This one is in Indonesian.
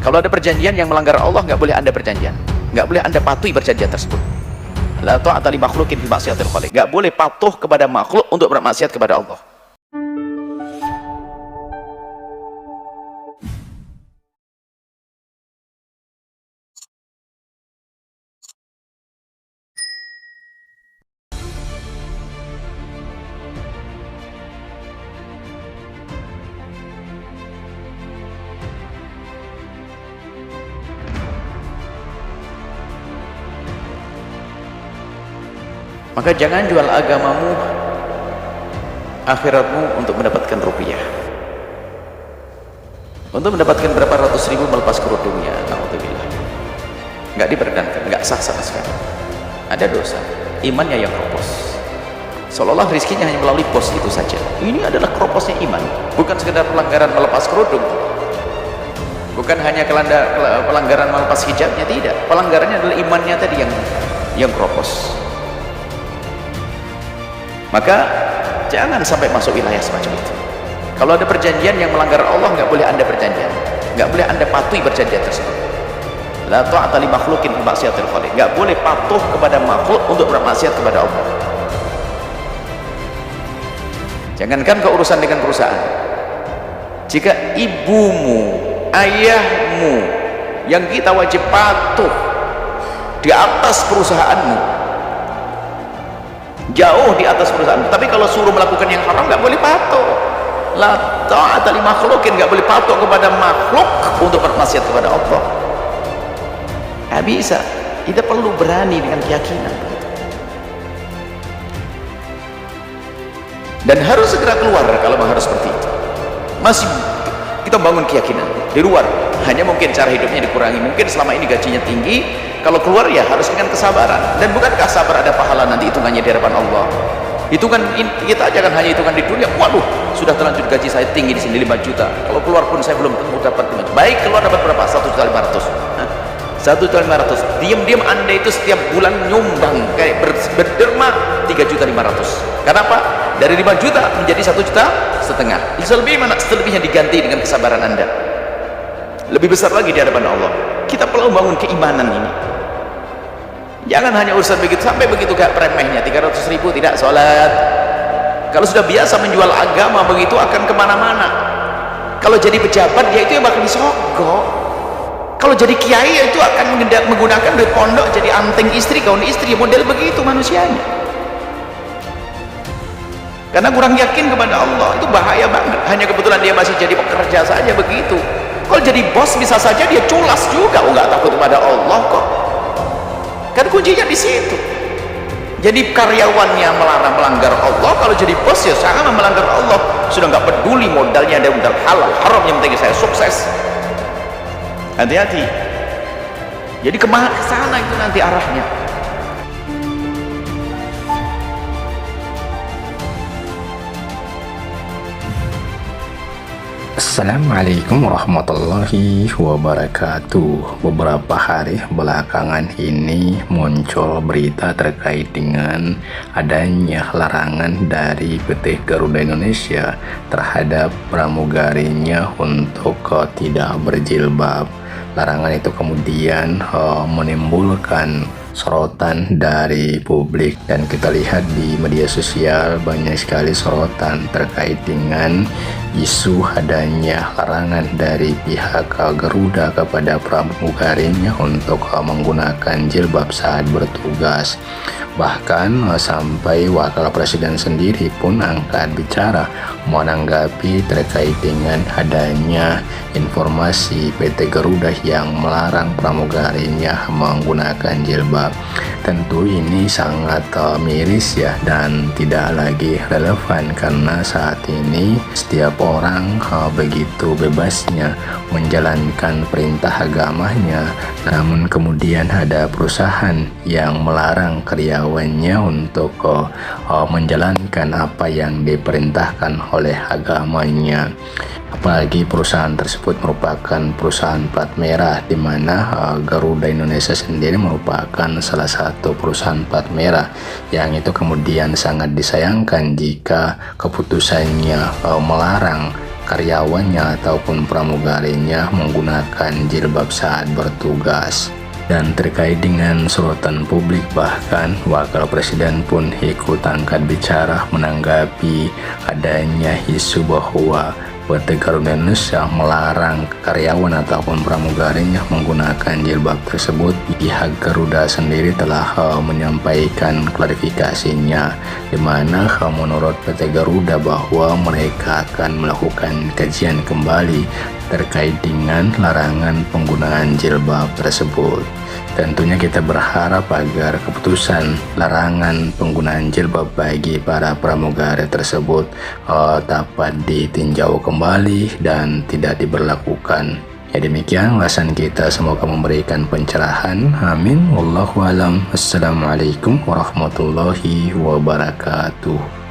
Kalau ada perjanjian yang melanggar Allah, nggak boleh Anda perjanjian, nggak boleh Anda patuhi perjanjian tersebut. La ta'ata li makhluqin fi ma'siyatil khaliq. Nggak boleh patuh kepada makhluk untuk bermaksiat kepada Allah. Maka jangan jual agamamu, akhiratmu untuk mendapatkan rupiah, untuk mendapatkan berapa ratus ribu melepas kerudungnya. Na'udzubillah. Nggak diperkenankan, nggak sah sama sekali. Ada dosa, imannya yang keropos. Seolah-olah rizkinya hanya melalui pos itu saja. Ini adalah keroposnya iman, bukan sekedar pelanggaran melepas kerudung, bukan hanya pelanggaran melepas hijabnya, tidak. Pelanggarannya adalah imannya tadi yang keropos. Maka jangan sampai masuk wilayah semacam itu. Kalau ada perjanjian yang melanggar Allah, nggak boleh Anda perjanjian, nggak boleh Anda patuhi perjanjian tersebut. La ta'ata li makhluqin fi ma'siyatil khaliq. Nggak boleh patuh kepada makhluk untuk bermaksiat kepada Allah. Jangankan keurusan dengan perusahaan, jika ibumu, ayahmu yang kita wajib patuh di atas perusahaanmu, jauh di atas perusahaan, tapi kalau suruh melakukan yang haram nggak boleh patuh. La ta'ata li makhluqin, nggak boleh patuh kepada makhluk untuk bermaksiat kepada Allah. Nggak bisa. Kita perlu berani dengan keyakinan dan harus segera keluar kalau harus seperti itu. Masih kita bangun keyakinan di luar, hanya mungkin cara hidupnya dikurangi, mungkin selama ini gajinya tinggi, kalau keluar ya harus dengan kesabaran. Dan bukankah sabar ada pahala nanti hitungannya di hadapan Allah? Hitungan kita jangan hanya hitungan di dunia. Waduh, sudah terlanjur gaji saya tinggi di sini 5 juta, kalau keluar pun saya belum tentu dapat 5 juta. Baik, keluar dapat berapa? 1.500.000. 1.500.000. Diam-diam Anda itu setiap bulan nyumbang kayak berderma 3.500.000. Kenapa? Dari 5 juta menjadi 1,5 juta. Selebihnya mana? Selebihnya diganti dengan kesabaran Anda. Lebih besar lagi di hadapan Allah. Kita perlu bangun keimanan ini. Jangan hanya urusan begitu, sampai begitu kayak remehnya 300.000 tidak sholat. Kalau sudah biasa menjual agama begitu akan kemana-mana. Kalau jadi pejabat dia itu yang bakal disogok. Kalau jadi kiai itu akan menggunakan duit pondok jadi anting istri, gaun istri, model begitu manusianya. Karena kurang yakin kepada Allah, itu bahaya banget. Hanya kebetulan dia masih jadi pekerja saja begitu. Kalau jadi bos bisa saja dia culas juga, nggak takut kepada Allah kok. Kan kuncinya di situ. Jadi karyawannya melanggar Allah, kalau jadi bos ya sangat melanggar Allah. Sudah nggak peduli modalnya ada modal halal haram, yang penting saya sukses. Hati-hati. Jadi kemana kesana itu nanti arahnya. Assalamualaikum warahmatullahi wabarakatuh. Beberapa hari belakangan ini muncul berita terkait dengan adanya larangan dari PT Garuda Indonesia terhadap pramugarinya untuk tidak berjilbab. Larangan itu kemudian menimbulkan sorotan dari publik, dan kita lihat di media sosial banyak sekali sorotan terkait dengan isu adanya larangan dari pihak Garuda kepada pramugarinya untuk menggunakan jilbab saat bertugas. Bahkan sampai wakil presiden sendiri pun angkat bicara menanggapi terkait dengan adanya informasi PT Garuda yang melarang pramugarinya menggunakan jilbab. Tentu ini sangat miris ya, dan tidak lagi relevan karena saat ini setiap orang begitu bebasnya menjalankan perintah agamanya, namun kemudian ada perusahaan yang melarang karyawannya untuk menjalankan apa yang diperintahkan oleh agamanya. Apalagi perusahaan tersebut merupakan perusahaan plat merah, di mana Garuda Indonesia sendiri merupakan salah satu perusahaan plat merah, yang itu kemudian sangat disayangkan jika keputusannya melarang karyawannya ataupun pramugarinya menggunakan jilbab saat bertugas. Dan terkait dengan sorotan publik, bahkan Wakil Presiden pun ikut angkat bicara menanggapi adanya isu bahwa PT Garuda Indonesia melarang karyawan ataupun pramugarinya menggunakan jilbab tersebut. Pihak Garuda sendiri telah menyampaikan klarifikasinya, di mana menurut PT Garuda bahwa mereka akan melakukan kajian kembali terkait dengan larangan penggunaan jilbab tersebut. Tentunya kita berharap agar keputusan larangan penggunaan jilbab bagi para pramugari tersebut dapat ditinjau kembali dan tidak diberlakukan. Ya, demikian ulasan kita, semoga memberikan pencerahan. Amin. Wallahu alam. Assalamualaikum warahmatullahi wabarakatuh.